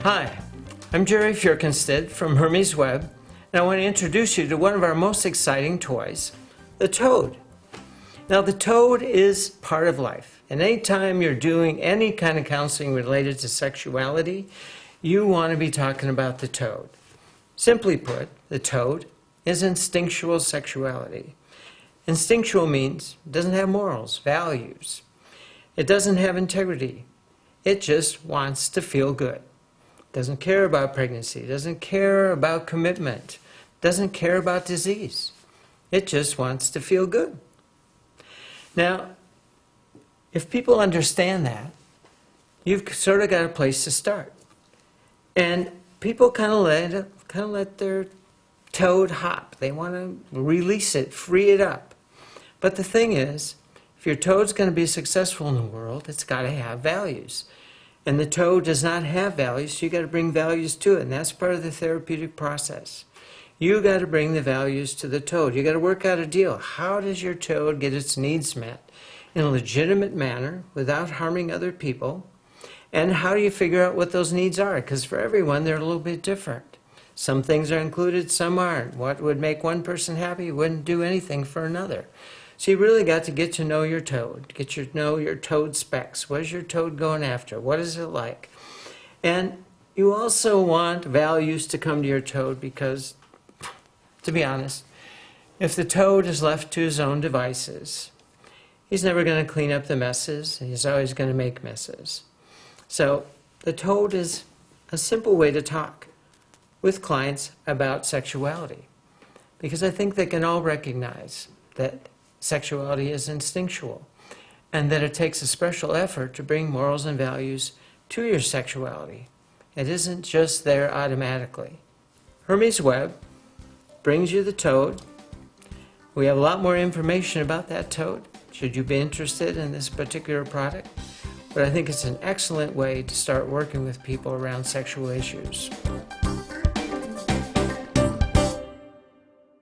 Hi, I'm Jerry Furkenstead from Hermes Web, and I want to introduce you to one of our most exciting toys, the toad. Now, the toad is part of life, and anytime you're doing any kind of counseling related to sexuality, you want to be talking about the toad. Simply put, the toad is instinctual sexuality. Instinctual means it doesn't have morals, values. It doesn't have integrity. It just wants to feel good. Doesn't care about pregnancy, doesn't care about commitment, doesn't care about disease. It just wants to feel good. Now, if people understand that, you've sort of got a place to start. And people kind of let their toad hop. They want to release it, free it up. But the thing is, if your toad's going to be successful in the world, it's got to have values. And the toad does not have values, so you got to bring values to it, and that's part of the therapeutic process. You got to bring the values to the toad. You got to work out a deal. How does your toad get its needs met in a legitimate manner without harming other people? And how do you figure out what those needs are? Because for everyone, they're a little bit different. Some things are included, some aren't. What would make one person happy wouldn't do anything for another. So you really got to get to know your toad, know your toad specs. What is your toad going after? What is it like? And you also want values to come to your toad because, to be honest, if the toad is left to his own devices, he's never going to clean up the messes. He's always going to make messes. So the toad is a simple way to talk with clients about sexuality, because I think they can all recognize that sexuality is instinctual, and that it takes a special effort to bring morals and values to your sexuality. It isn't just there automatically. Hermes Web brings you the toad. We have a lot more information about that toad, should you be interested in this particular product. But I think it's an excellent way to start working with people around sexual issues.